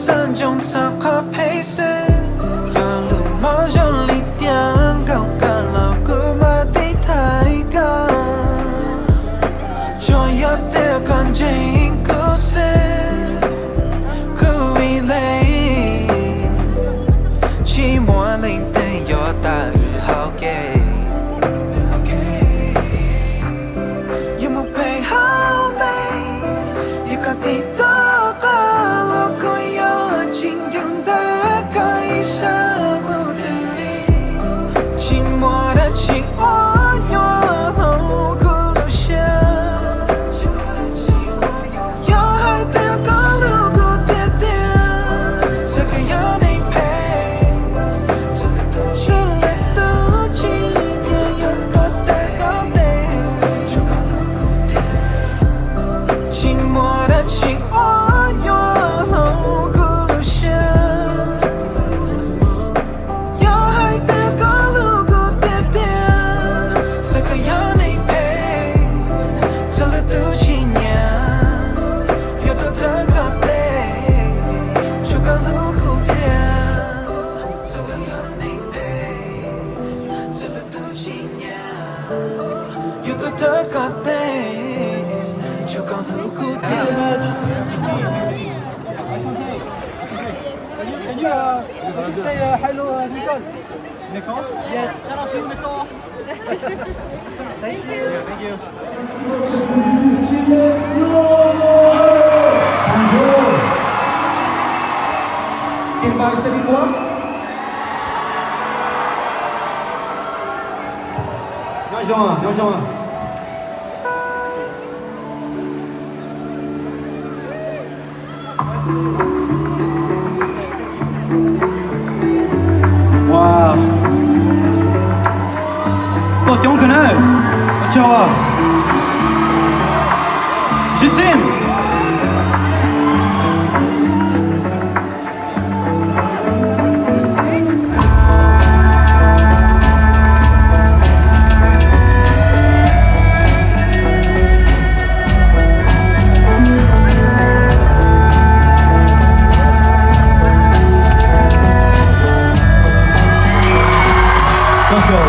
山中擦卡配色，要路马上离点高干了古马地太高，就要得看见故事，苦一类，寂寞零点有大雨好给。Say hello, Nicole. Nicole? Yes. Shout out to you, Nicole. Thank you. Thank you. Bonjour. Quel bail c'est quoi? Bonjour. Wow. Toi, t'es en connais? Ciao. Je t'aime. Let's go.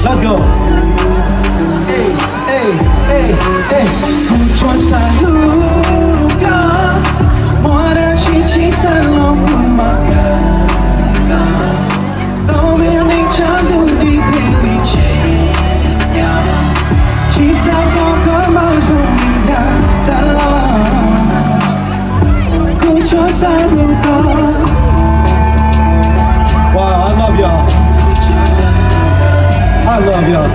Let's go. Hey. Kuchosa luka, mora chichi talo kumaka. Don't be chandu di baby chenya. Chisa boka majumida talo. Kuchosa luka. Wow, I love y'all. I love y'all.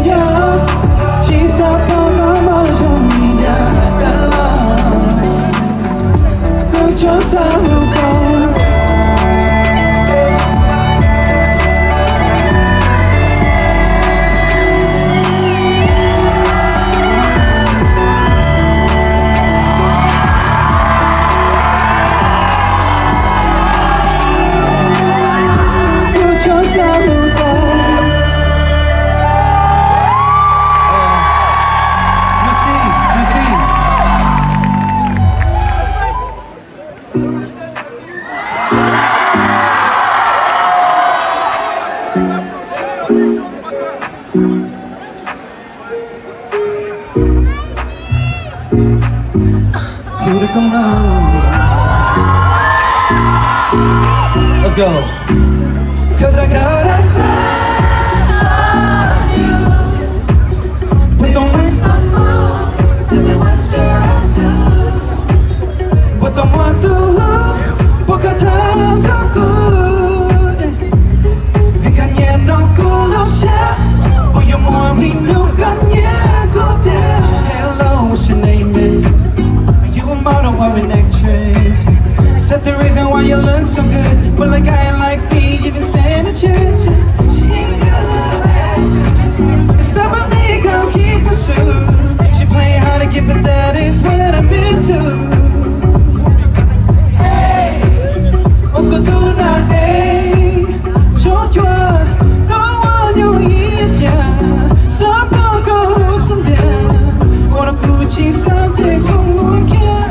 Yeah. Let's go. Cause I got a crush on you. But don't waste the move. Tell me what you're up to. But don't want to. What got time to good. Vi kan ge dem cool och kär. Och jag mår min nu kan ge good there. Hello, what's your name is? Are you a model or an actress? Said the reason why you look so good. But like I ain't like me, even stand a chance. She even got a little ass. It's up on me, come keep pursuit. She playing hard to get, but that is what I'm into. Hey, oh, go do that, hey. Show you the one you need, yeah. Some go some down. Wanna Gucci something, come on, yeah.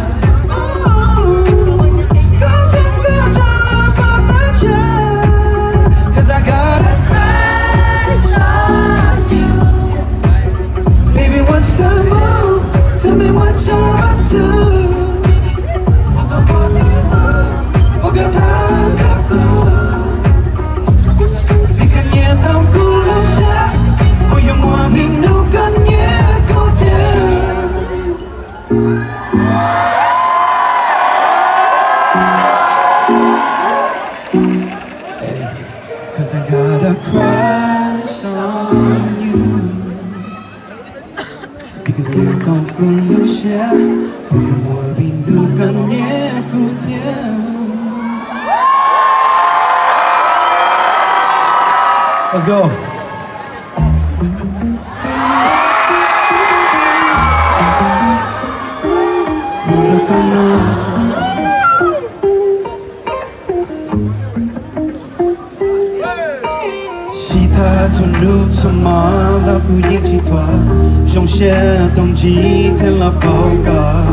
Let's go. Si ta cho nước cho mà là cứ yên chỉ thoa dòng xe đồng chí thêm là bao cả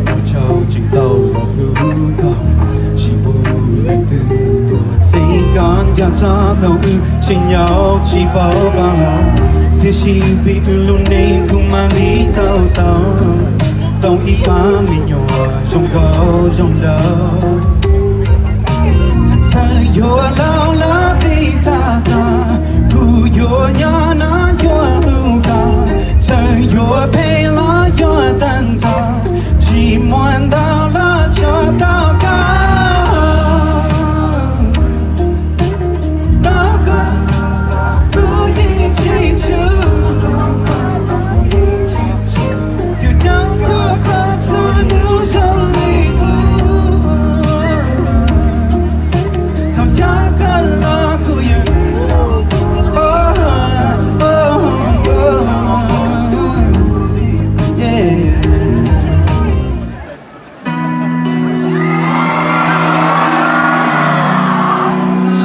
bao trâu trình tàu là hữu cầm chỉ bù lên từ tuổi sinh con nhà cho tàu ư trình nhau chỉ bao cả thế chỉ vì luôn nên cùng mà lý tàu tàu tàu ít quá mình nhỏ dòng gấu dòng đầu say yo lao la pita ta ku yo nya na yo lu ka say yo pe la yo tan ta chỉ muốn đau la cho tao cả tao cả tu yi chi chu you don't go close to lose only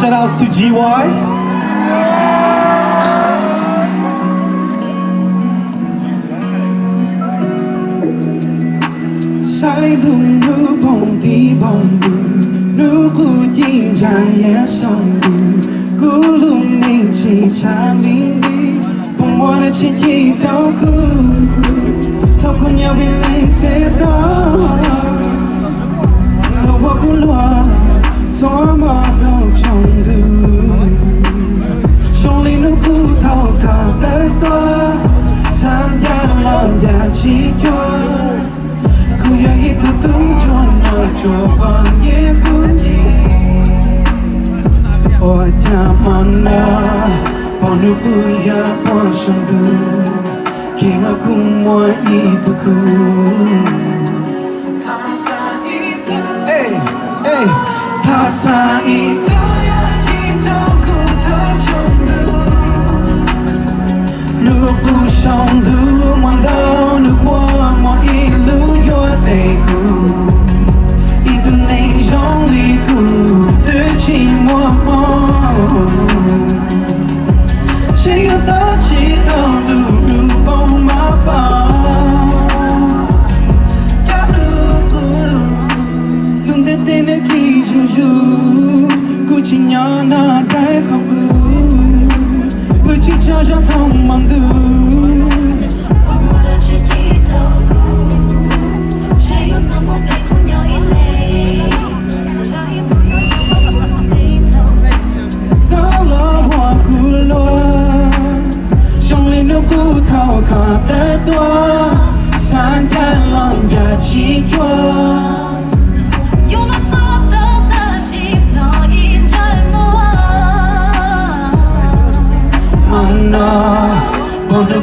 Shout outs to GY. Sai lung nu bong đi bong du nu cu jing jai ya song du cu lung ning chi cha ling đi bong mua na chi chi tao cu tao con nhau bên lấy thế đó tao bỏ cu loa gió mà đâu trong du song ling nu cu tao cả tới toa sang ya lon ya chi cho kuya itu tunjuk na coba ye kunci oh jamana ponu kuya posundu kena kumwa itu ku tasa itu hey hey tasa itu yang kita ku terjundu nuku sondu mandau nuku mo ilu yo te ku itu nei jong li ku te chi mo mo she yo ta chi ta du du bong ma pa ya du ku lung de te ne ki ju ju ku chi nya na dai kha bu bu chi cha ja thong mang du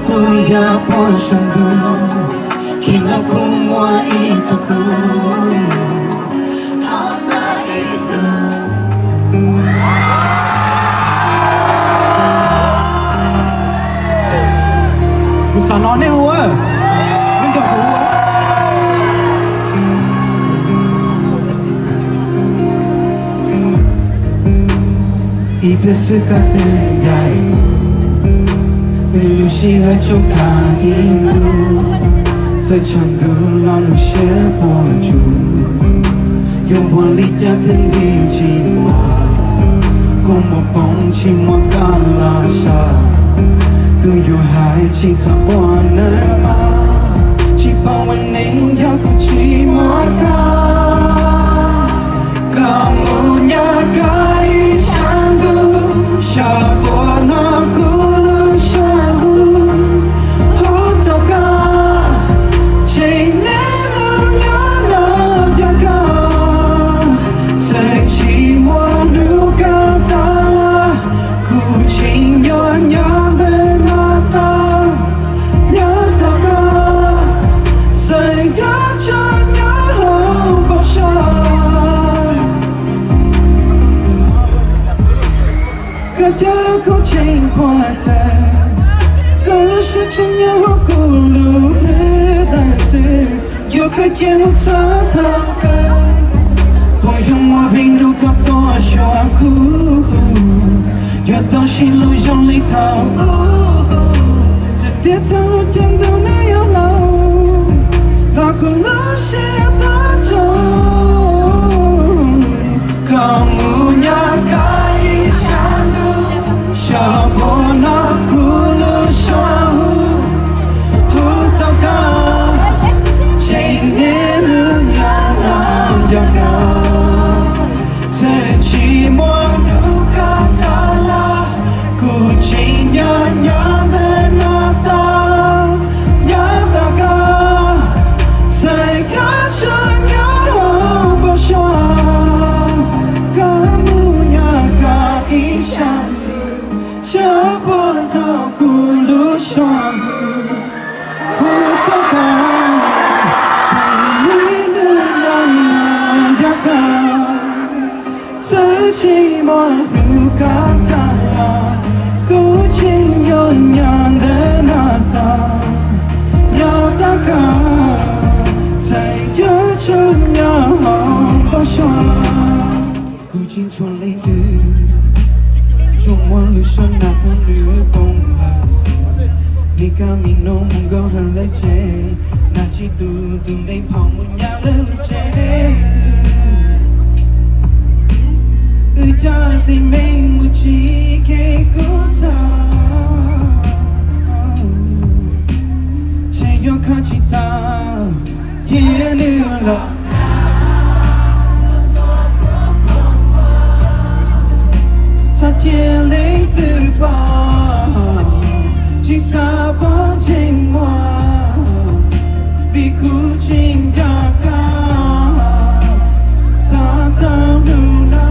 puya poshandu kinakumwa itaku tasa itu Gusanone hua Nunggu hua Ipe sekatengai Belusia choka indu Sechandu lalu shepoju Yung wali jatili chima Como bong chima kalasha Tu yo hai chi tabwana ma Chi pawane yaku chima ka Kamu nyakai shandu Shabona kulu shandu Hotoka Chenenu nyana yaga Sechi mwanu katala Kuching nyonya benata Nyataka Sega chanya bosha Kajara ko chain poeta Kala shachanya hokulu Hedase Yo kakienu tahaka Boyo mwarindu kato ashoaku Yo doshi lu joli tau Zedeta lu jendo na yo lau Laku lu sheta jong Kamu nyakai shandu Shabona kulu shahu Hutoka Chenenu nyana yaga Sechi mwanu katala Kuching nyanya denata Nyataka Sega chanya bosha Kamu nyakai shandu Shabona kulu shahu Hutoka Chenenu nyana yaga Sechi mwanu katala Kuching nyonya denata Nyataka Sega chanya bosha Kuching chuan lei du Chung wan lu shan na tan lu bong lai si Ni ka mi no mong go her le che Na chi tu tu nei pao mun ya le che Cha tình mình một chi kê cũng xa Che yo ka chi ta Ye nu la Sa chia lấy từ bỏ Chỉ xa bỏ trên hoa Vì cú trình ya ca Sa ta nu na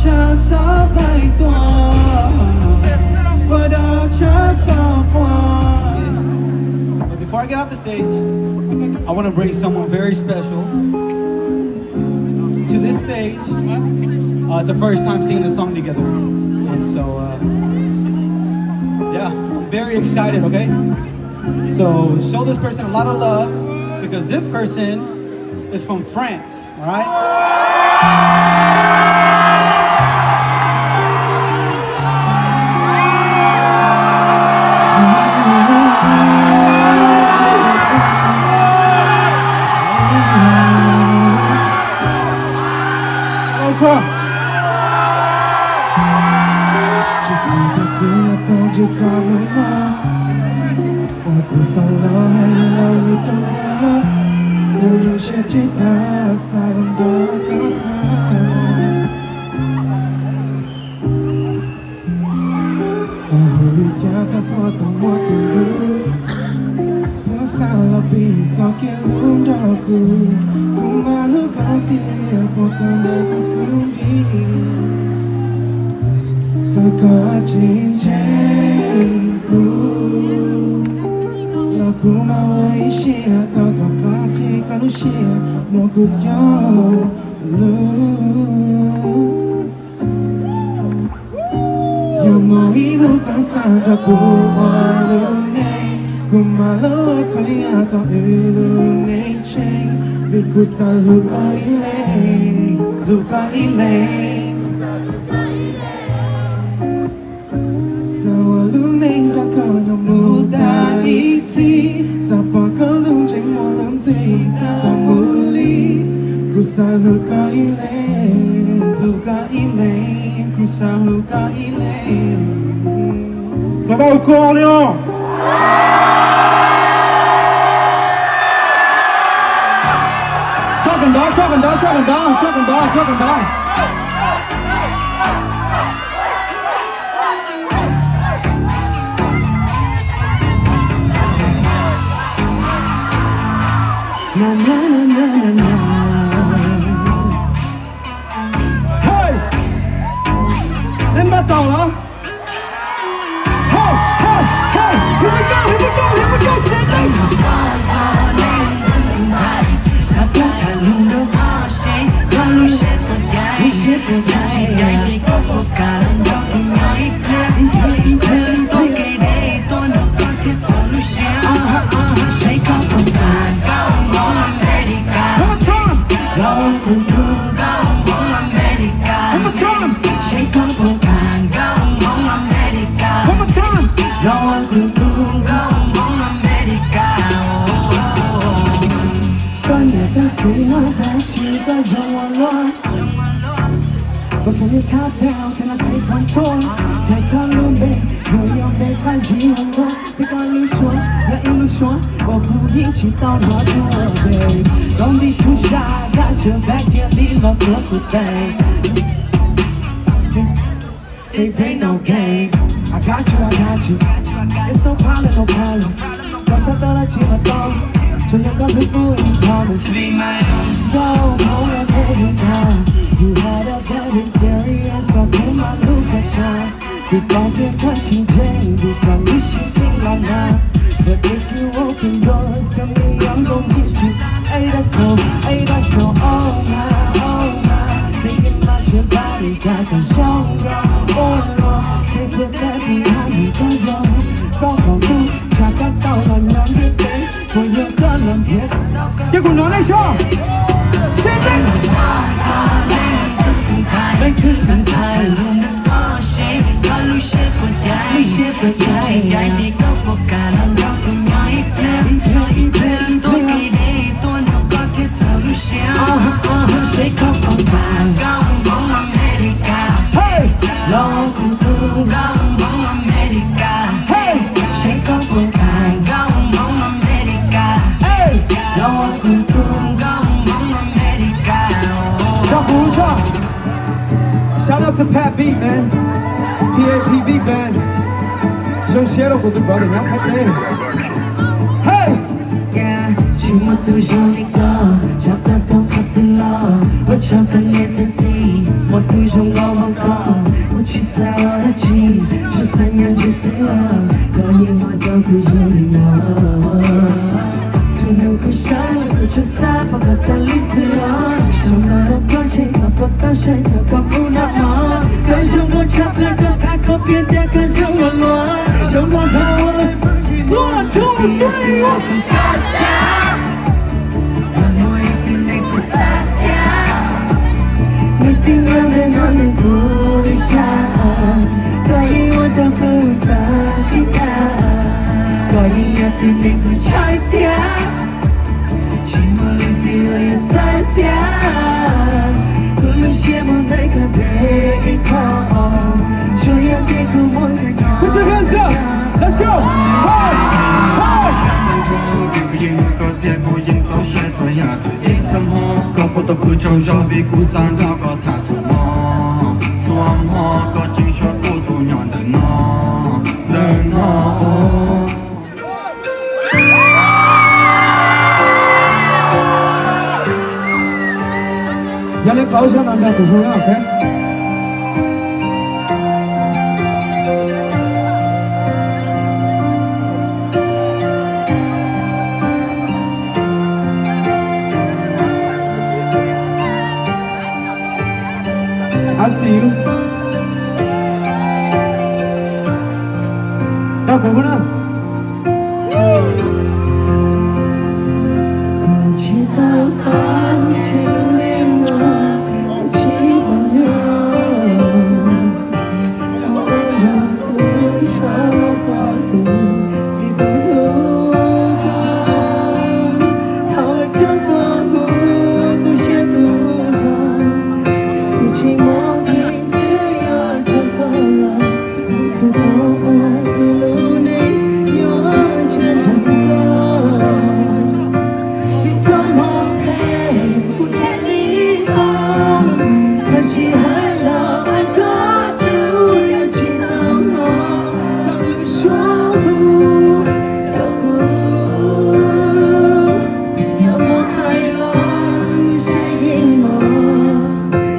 Cha sa lai toa Pada cha sa qua But before I get off the stage I want to bring someone very special to this stage. It's the first time singing this song together. And so yeah, I'm very excited, okay? So show this person a lot of love because this person is from France, alright? Je sais que pour attendre comme moi On consent la lutonga Kulu shechita sarando kapa Kahulu kya kapoto motulu Posala pizza ke lundoku Kumalu kati apokanda kusundi Taka chinche Lo kuma wa ishia to to ka ki ka lu shia mo ku yo lu Yo mo ino ka sa ta ku wa lu ne ku ma lo to ya ka lu ne ching vi ku sa lu ka ile Lung đã có nhiều mù ta ý chí Sa bỏ có lung tranh mùa lung gì ta mù lý Cú sa lu ca ý lê Cú sa lu ca ý lê Ça va ou quoi Orléans Cho gần đó Na na na na na na Hey Lên bắt đầu đó Hey hey hey Here we go Sending Before you count down, can I take control? Take a little bit, know your bed, cause you know Take a illusion, your illusion Go through the cheat on what you will be Don't be too shy, got your back, can't be locked up today This ain't no game I got you It's no problem Cause I thought I'd cheat my dog So you're gonna do it in promise To be my own Go, hold your head down You had a bad experience, but in my look at you You got me touching Jane, you got me shifting like that But if you open doors, come me, I'm gon' get you Hey, let's go, oh my Thinking about your body, got the shoulder Oh no, it's a baby, how you go Go, chắc các tao là nhóm biết đến Của những cơn làm thiết Cái cùng nói này cho Xin đánh Đánh thức thần thái Luôn được có shame Có lưu shame của dạy Yêu chị gái thì có một cả lần đó cùng nhau ít lên Tôi kỳ đây tôi đâu có thể thở lưu shame Sẽ có phòng bàn Góc bóng America Lo cùng thương Góc bóng America Sẽ có phòng bàn Góc bóng America Lo cùng thương Góc bóng America Cho vui cho Shout out to Pat B, man. PAPB band. Show share của tụi brother nhá, khách đây. Hey! Yeah, chỉ một thứ trong lý do, cho ta không có tự lo, và cho ta nghe tên gì, một thứ trong lo không có, một chỉ sao đó chỉ, cho sang nhau chỉ sửa, có những hoạt động cứ trong lý do. Nung ku shine, ku chasa pagkat alisira Trong harap ko siya kapataw siya Kakamuna mo Kajong ko chapla ka kako pinta kajong walwa Trong ko tawalay One, two, three, Sasha Amoy tinig ko satya May tingnan na namin ko siya Kaiwan daw ko sa shika Kaya tinig ko chapya Chỉ một lần điều hiện在家cứ lúc chia một tay cả thế ít khó cho em biết cứ muốn thành nhau Put your hands up, let's go! Hey! Hey! có thể cô yên gió sẽ cho nhà tự ít tâm ho có một tập cứ trong gió vì cú sáng đó có thả thủ mò xuống ho có chính cho cô thu nhọn đời nó Ya le pausa no anda tu juega, ¿ok? see you. Đâu cũng nữa. chỉ bao tháng trên đêm mơ chỉ còn nhớ mỗi lần tôi sao qua từng vì con hứa thao lại chẳng còn mơ tôi sẽ tu thầm tôi chỉ mong anh sẽ ở trong con lòng tôi không ai lưu này nhớ trên trong con vì thân mong thế của thế lý ông và chỉ hai là anh có đủ điều chỉ nằm ngó bằng lưỡi xóa hưu đâu cứ nhớ một hai lần sẽ yên mơ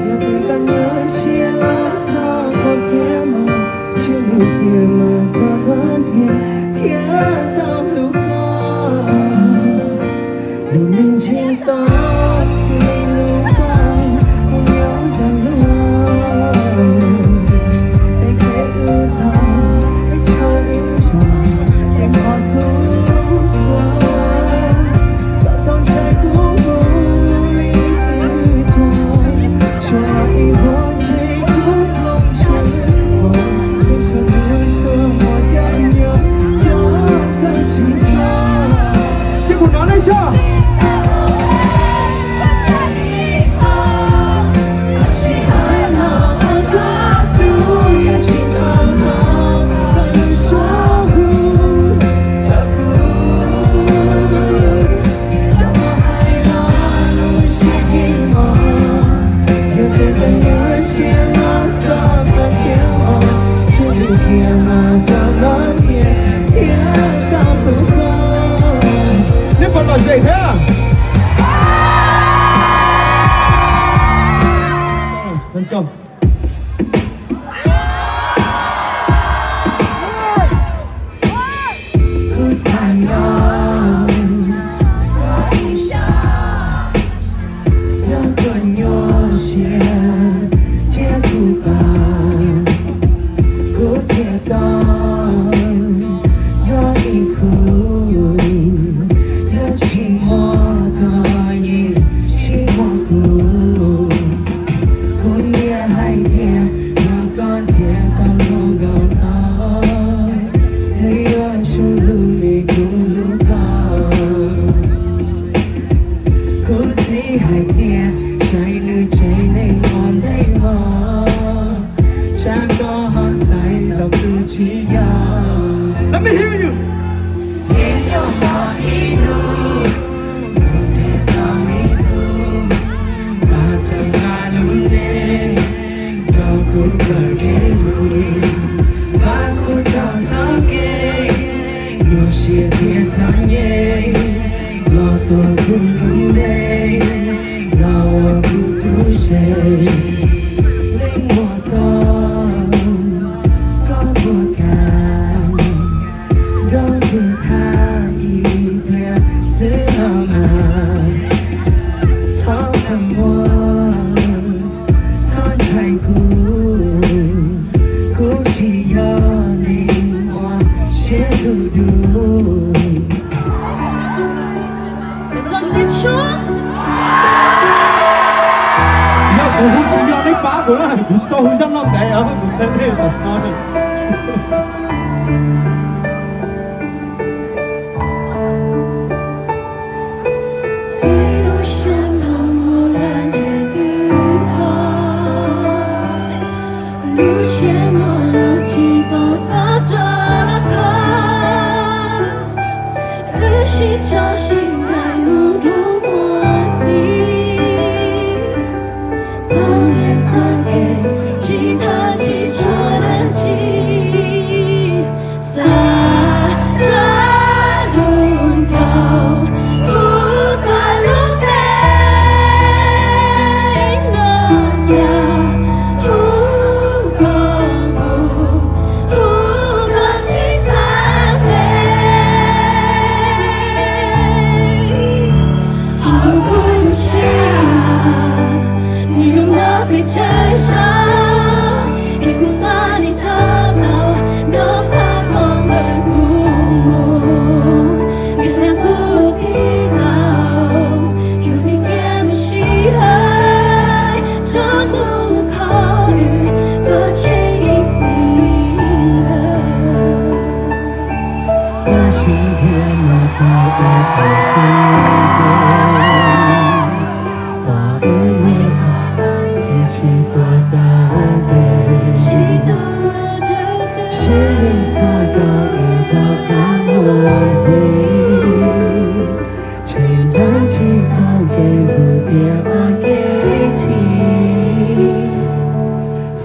nhớ tình ta nhớ chia lắm sao còn kia mà chưa đủ tiền mà ta vẫn thiệt thiệt tâm lúc con đừng nên chia tóc thì lúc con không nhớ ta luôn hãy kể ưu thầm hãy cho yêu rằng em họ xuống xuống và con trai cũng vô lý cho lại vô trái cũng không chơi để sự thương xưa mọi chân nhớ nhớ cần gì cho Chứ còn nói lên sao? chỉ hai là anh có đủ điều chỉ nằm ngó bằng lưỡi xóa hưu đã đâu mà hai là luôn sẽ yên mơ nhiều chuyện ta nhớ chia lắm sao ta thiếu chưa đủ kia mà ta vẫn thiệt thiệt tâm lúc con Nếu còn nói gì thế à? Let's go. cứ xa nhau yang cần nhau chia chia tu bàn cứ thiệt đón yang đi khứ yang chỉ mong có gì chỉ mong cứu con nghe hay nghe mà con nghe con không đâu nói thấy ơn chú lưu đi cũng lưu con cứ thấy hay nghe trái nữ trái này còn đây mà chẳng có họ sai đâu cứ chỉ nhau Let me hear you. Chia thiệt sáng nhé lo tôi cứ lưu đây lo cứ tu xây lấy một con có một càng đâu cứ tha im lặng giữa mà sao thầm muôn sao thành cũng chỉ do mình hoa sẽ đủ đủ As long as it's short.又好似有啲把本係唔到好心粒地啊，唔使咩特starting。一路喧闹木兰间雨后路线莫了几把打着了卡雨洗着心在路途墨迹当年曾给吉他记错的记洒着路掉不管路没了家不管几三年许多真的是你所高一高看我自全都知道给不变我给你撒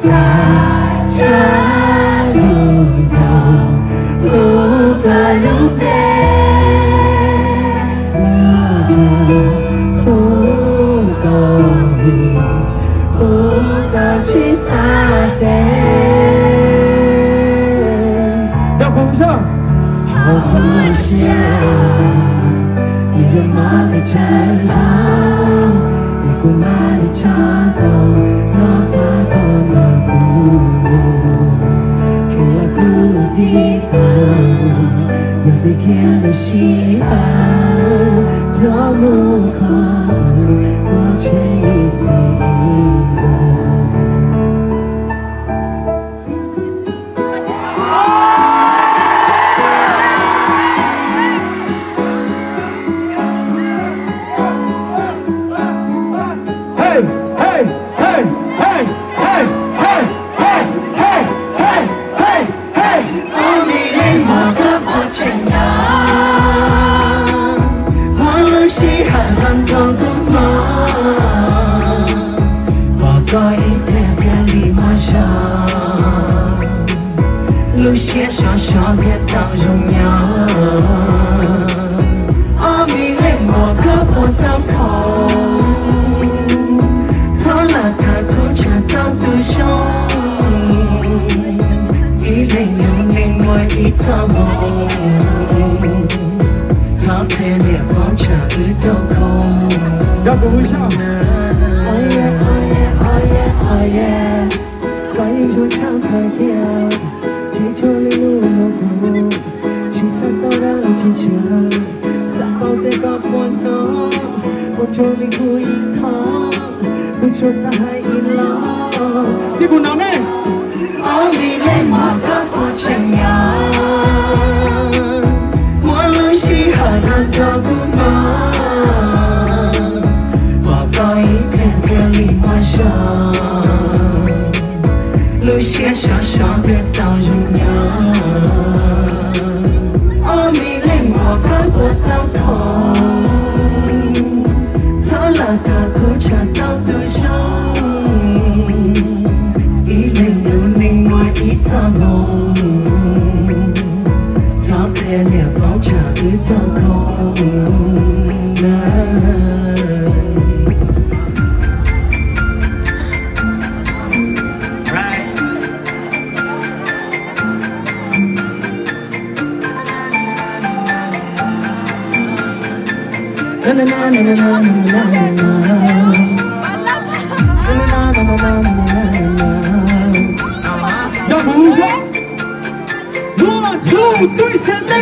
茶路道不管路边拉着不够你不够去撒的要鼓上。好不想一个马的战场一股马的战斗哪怕多么孤独给了孤地方有的给了希望多么快过这一次路线上上别当荣耀，阿弥勒摩诃婆当空，苍拉塔古刹当独雄，一零六零我一场梦，苍天烈风彻日都空。要鼓一下。哦耶哦耶哦耶哦耶，观音说唱太跳。祈求你路路过，去三道的祈求，三宝的高坡头，我求你不一头，不求山海一浪。这股脑内。阿弥勒摩诃婆真呀，我路西哈南多古玛，我高一片片里马上。路线上上别当荣耀，阿弥勒摩诃婆当空，苍拉塔古刹当独雄，一零六零我一场梦，苍天烈风彻日都空。啦啦啦啦啦啦啦要鼓上。1、2、3，先来。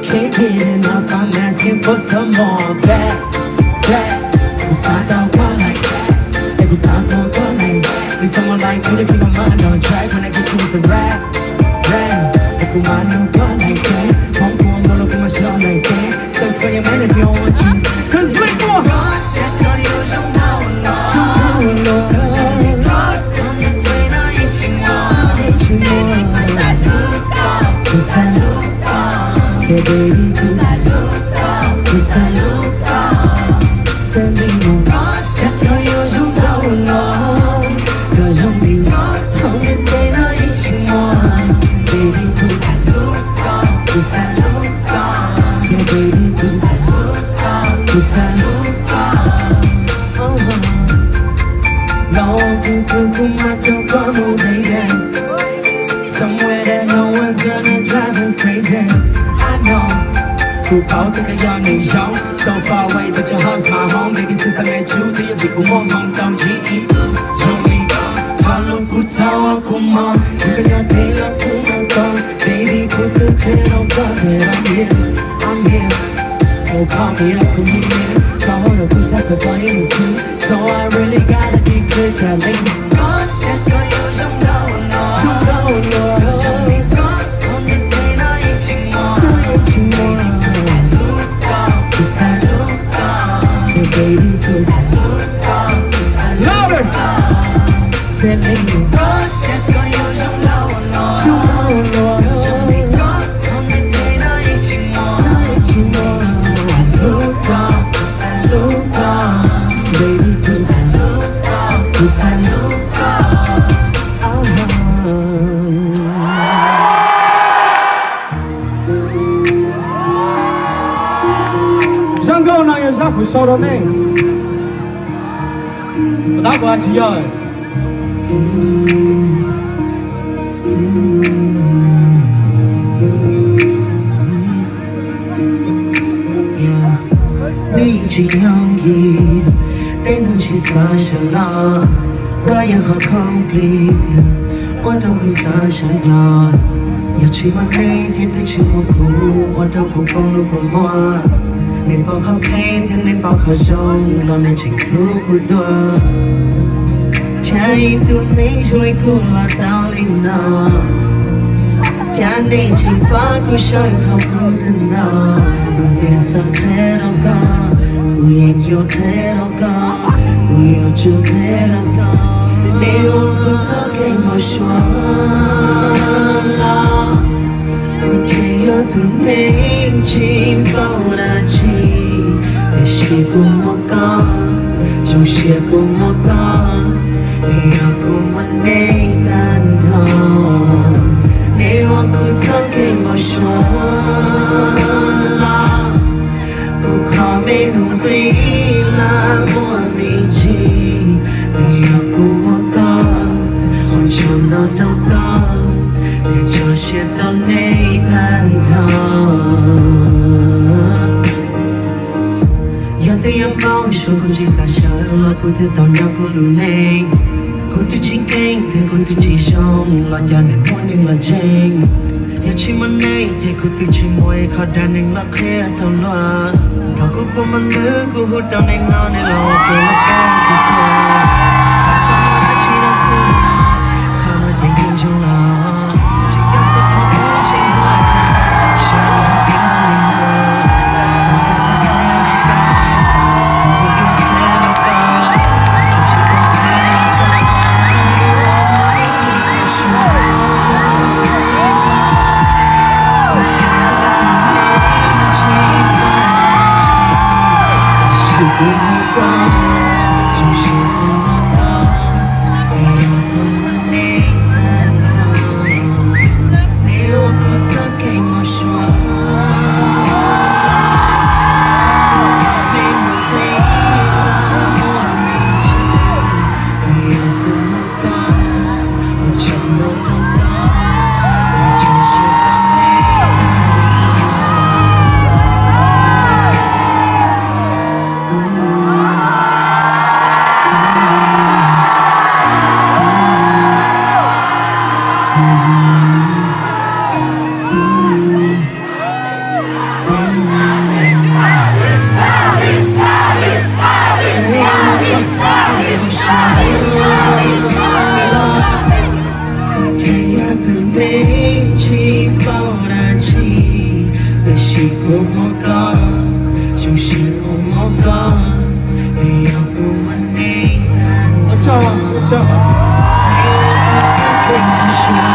Can't get enough, I'm asking for some more. Back, who's not the one like that? Who's not the one like that? Need someone like you to keep my mind on track when I get to some rap. Who's my new one like that? Hong Kong, don't look at my show like that. So for your man if you don't want you. Cause Blink more. Baby, tu saluda, sending mon chắc tôi yêu chúng đâu lo, cause trong mình không biết đây là ý chính moi. Baby, tu saluda. gonna baby. Somewhere that no one's gonna drive us crazy. I know. Who called the young name Jean? So far away, but your heart's my home. Baby, since I met you, the việc của mong mong tao chỉ ít trong mình. Thao lúc cú thao cũng mong, chỉ cần nhớ thấy là cũng mong con. Baby, put the pen on top and I'm here. So call me up when you need. Call on the push that's a boy in the suit. So I really gotta be clear, can't make me. Trong đầu nó. Baby, louder. Sẽ lên đường trong đầu nó. Baby, tu sai lúc Giang câu nào giờ giáp buổi sau đó này. Đã qua chị ơi. Ni chỉ nhong gì tên nó chỉ xa xa la cái yang khó complete ôn đâu cũng xa xa ra giờ chỉ mang này thì tôi chỉ một cú ôn đâu cũng không lúc cũng mua nên bao khắp thế thì nên bao khả rong lo nên chỉ cứu cuộc đua trái tôi này rồi cũng là tao lên nào cha nên chỉ ba cứ soi thâu cứ thân nào đôi tiền xa thế đâu có cứ yên yêu thế đâu có cứ yêu chưa thế đâu có nếu không sao cái màu xoắn lo cứ kia yêu tôi nên chỉ bao là chỉ để chỉ cùng một con trong chia cùng một con yêu cùng một ngày tan thong nếu aku tak emosional Ku kau minum gila mua mình chi Vì aku makan Macam dah takkan Dia jauh tao nay tan thong Yang tiap mau Show ku chỉ xa sợ Là ku thể tao nhau ku luôn nay Cô tự chỉ kênh thì cô tự chỉ xong Là cho nên muốn nhưng là chênh Giờ chỉ mình này thì cô tự chỉ môi Khó đàn nên là khẽ tao loa Thảo cô của mình nữ cô hút tao nên nó Nên là ok là con cô thôi Khá xa môi ta chỉ là cô Khá nói dễ dàng trong là Chỉ cần sẽ thao bố trên hoa ta Sao là tiếng nó lên nó Cô thật xa thế là ta Cô yêu thế là ta Ta sẽ chỉ cần thế là ta Cùng một con, trong chiều cùng một con Yêu cùng một ngày tan thong Nếu cô thật cái màu xoắn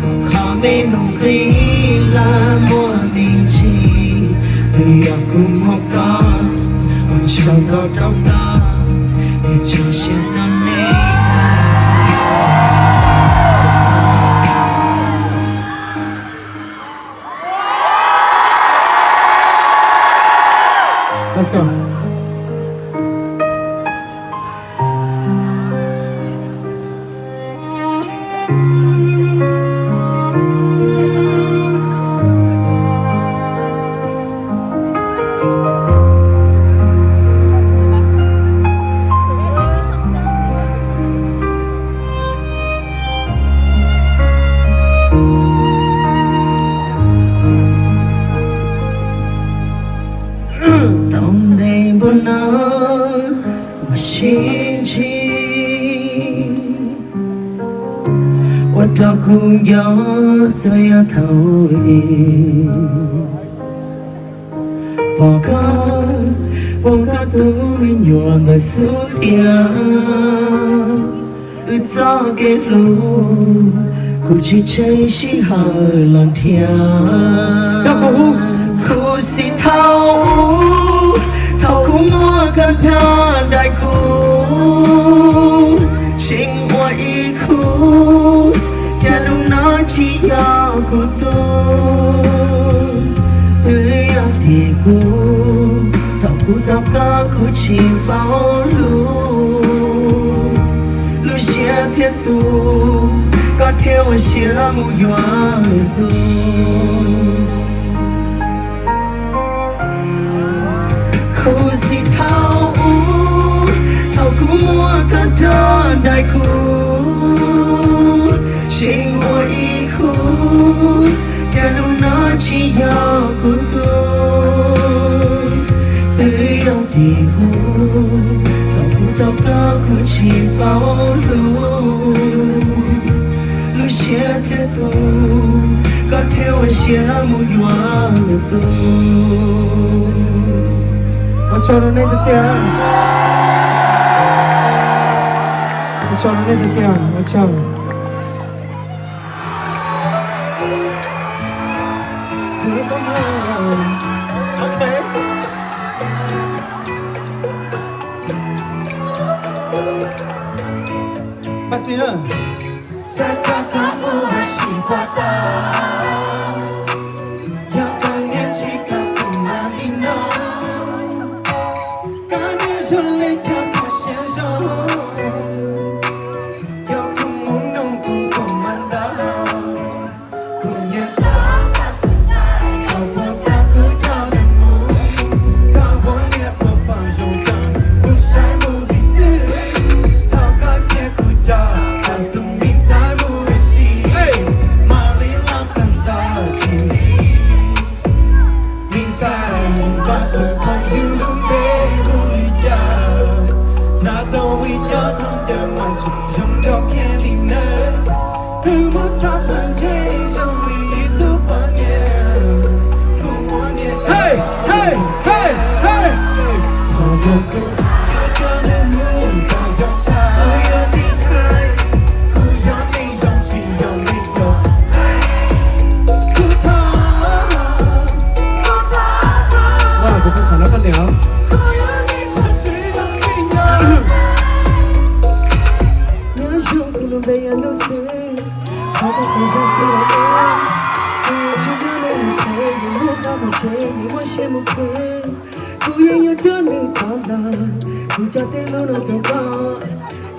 Cô phải bên một thế là mỗi mình chỉ Yêu cùng một con, một trong đầu trong con Yêu trong chiều cùng ngày tan thong Let's go. tao cùng gió rơi ở thâu đi bỏ có tu mình nhua người xuống tiếng gió cái lũ cô chỉ chơi chỉ hơi lon thia cô si thâu cũng mua cơn thơ đại cô chính hoa ý khu nhà đúng nó chỉ do cô tôi tươi ấm thì cô tao có cô chỉ vào lu xia thiết tu có theo xia mu yoa tu cô si thâu cũng mua cơn thơ đại cô chính hoa ý khu nhà đúng nó chỉ do cô tôi tươi ấm thì cô tao có cô chỉ vào lu xia thiết tu có theo xia mu yoa tu cho nó lên từ tiền cho nó lên từ tiền nó chồng okay. Bắt gì nữa Saja kamu masih pada yang kalian jika pernah hina kami sulit jatuh sesuatu yang ku menunggu komandang ku nyatakan kau bukan kejadianmu kau boleh berpanjang usaimu bisa tak kaji ku jatuh demi saimu besi malilahkan sini minsaimu batu penghidup berulia nada wija teman chỉ trong đó kia linh nơ cứ một tháp bằng dây trong vì itu banyak ku hanya hey hey hey hey Aku jadimu kau yang sah Ku yang dikai Ku yang ni yang si yang ni yang Ku tahu wow cũng không khả năng con đéo Ku yang ni yang si yang ni yang nhớ chung cùng luôn bây giờ đâu sẽ có thời gian sẽ là em chỉ nhớ nơi một thế nhưng lúc đó một chế thì mỗi xe một thế cô yên nhớ thương đi tao đời cô cho tên lâu nó trong con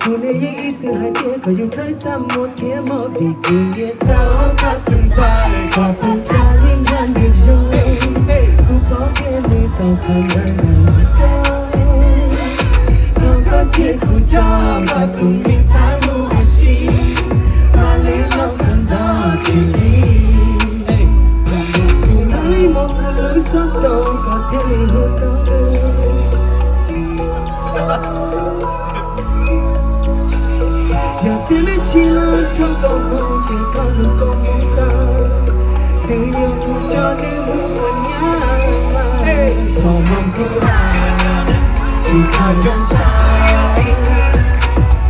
cô này những ý sự hai kia có dùng tới ra một kia một vì cô nghe tao có từng dài liên quan được rồi cô có kia đi tao không đang Kau kan cikgu jaga tumin saimu besi malilahkan sini Hãy một lối sắc đâu có thể hôn đâu giờ tiếng ấy chỉ là trong đầu không chỉ có một số người ta tình yêu cũng cho đến một nhớ Kau mampu jika yang saya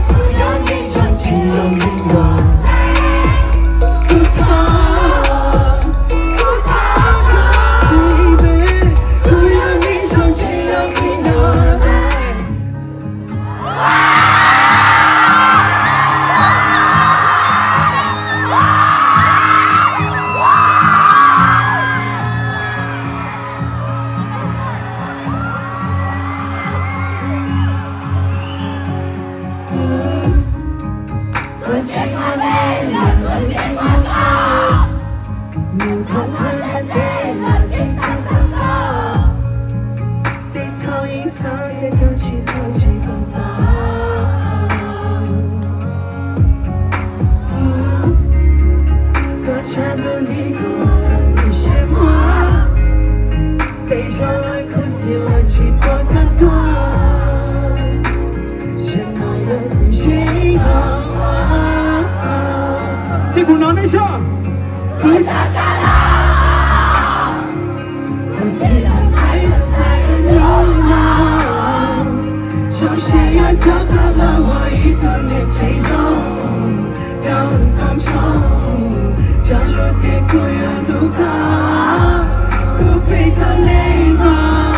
Ku yang ni yang si yang ni yang Ku tahu baby Ku yang ni yang si yang ni yang vẫn chỉ là đây là vẫn chỉ là đây mình không thể là đây là chính xác thật đó để thôi ý sao để con chỉ còn gió có cha đơn đi có đủ xem hoa bây giờ lại cứ siêu là chỉ có thật toa trên đời cũng chỉ là hoa đi cùng nó đấy sao? Cứ chỉ là mãi là tại đâu nào. Trong xe ở đó có là hoa ý tôi để cháy gió. Đau con trông cho lúc kia cô yêu lúc ta. Cô bị thao này mà.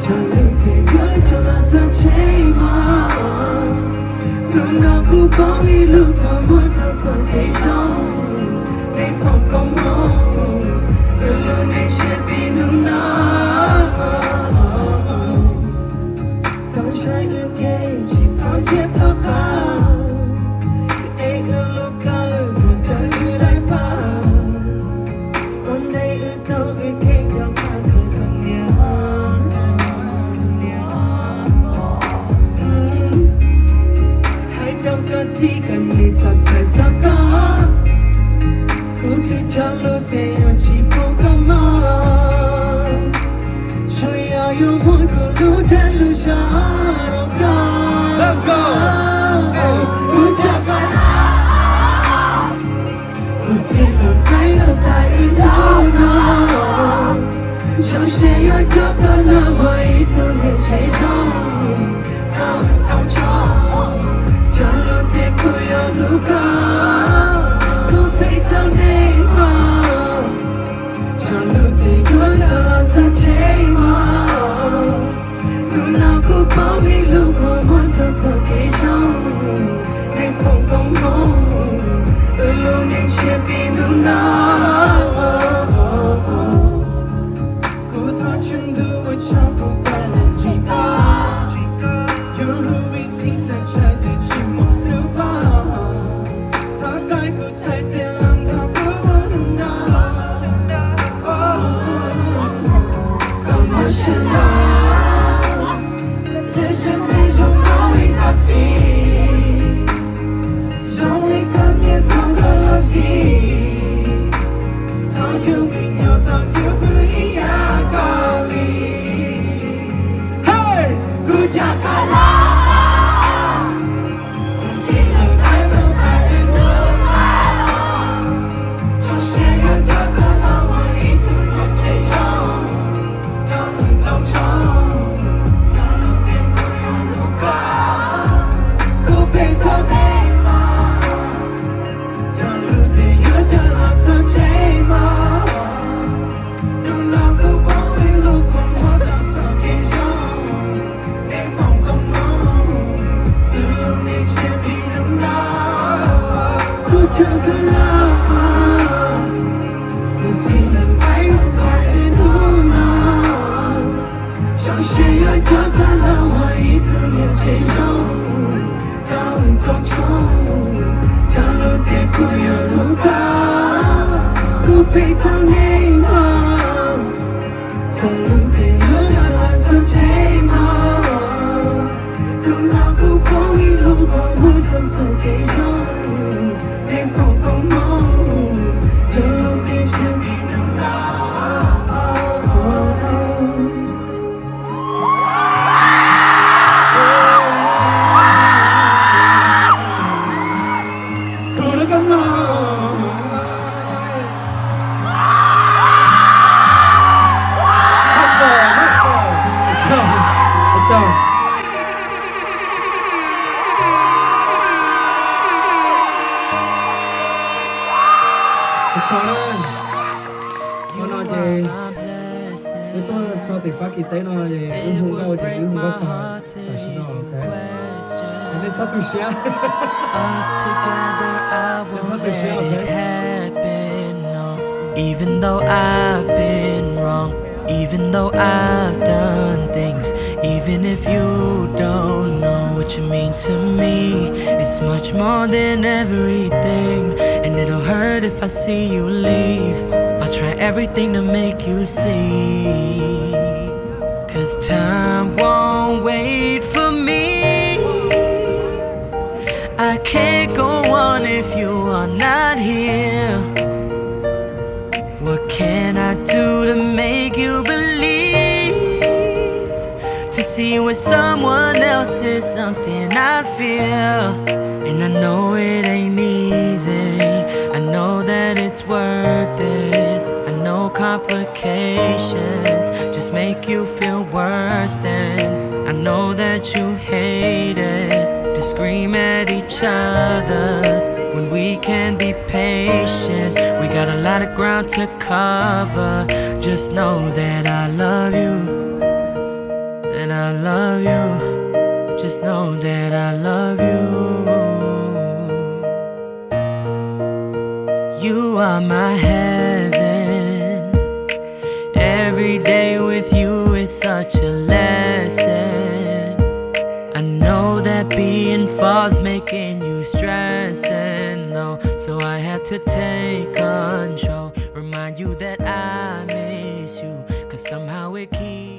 Cho lúc kia gửi cho là giấc cháy mà. Lúc nào cũng có ý lúc mà muốn thao giờ cây giông. Để phòng công hông. Luôn anh sẽ bị nung nở. Tao trái ước kê chỉ thao chết thao bao. Ê ước lúc cao một thời ước đại bao. Hôm nay ước tao ước kê nhau mà không cần nhau. Hãy đâu có chỉ cần đi thoát rời cho có. Cũng chỉ cho lúc để yon chỉ vô cảm mơ. Cho yêu muốn của lúc đã lúc cho đâu có. Let's go! Cũng cho có nào. Cũng chỉ được cái lâu dài đâu nào. Trong xe yêu cho có là hoa ý tôi để cháy gió. Thao thao cho lúc để cô yêu lúc có. Cô thấy thao này mà. Cho lúc để yêu cho là giấc cháy mà. Lúc nào cũng có ý lúc cô muốn thao giờ cây giông. Để phòng công hông. Luôn anh sẽ bị nung nở. Cô thao chân đưa ở trong cô ta làm gì ba. Yêu lúc bị chính sang trái để chỉ một lúc bao. Thao trái cô trái tên làm thao cô muốn nung nở. Không có chuyện nào. Để xem đây trong có anh có gì. Trong anh cần nhớ không có lo gì. Thao yêu mình nhau thao thiếu bữa ý à có lý. Hey! Cứ chả có lo. Cũng chỉ là cái không sai đến đâu nào. Trong xe yêu cho có là hoa ý tôi một cháy gió. Thao người thao cho. Trong lúc đêm cô yêu lúc có. Cô biết thao này mà. Trong lúc để yêu cho là giấc cháy mà. Lúc nào cũng có ý lúc không muốn thao giờ cây giông. Để phòng công mong. Từ lúc nên sẽ bị nung nở. Cô chưa có lo. Cũng chỉ là mãi không dài đến lúc nào. Trong xe yêu cho có là hoa ý tôi để cháy giông. Thao hình thao trông. Cho lúc để cô yêu lúc có. Cô bị thao này mà. Trong lúc để yêu cho là giấc cháy mà. Lúc nào cũng có ý lúc mà muốn thao giờ cây giông. Để phòng công mong. Cho lúc anh sẽ bị nung nở. Cô đã cảm ơn. Được chưa? Cho nó nói gì tôi cho tiền phát kinh tế nó gì hùng đâu thì hùng có phải xin lỗi ok cho nên sắp tôi share Us together, I won't let it happen, no. Even though I've been wrong, even though I've done things, even if you don't know what you mean to me, it's much more than everything. And it'll hurt if I see you leave. I'll try everything to make you see. Cause time won't wait for me. I can't go on if you are not here. What can I do to make you believe? To see you with someone else is something I feel. And I know it ain't easy. it's worth it. I know complications just make you feel worse than I know that you hate it to scream at each other when we can be patient. We got a lot of ground to cover. Just know that I love you, that I love you. Just know that I love you. You are my heaven. Every day with you is such a lesson. I know that being false making you stressing though, so I had to take control. Remind you that I miss you, cause somehow it keeps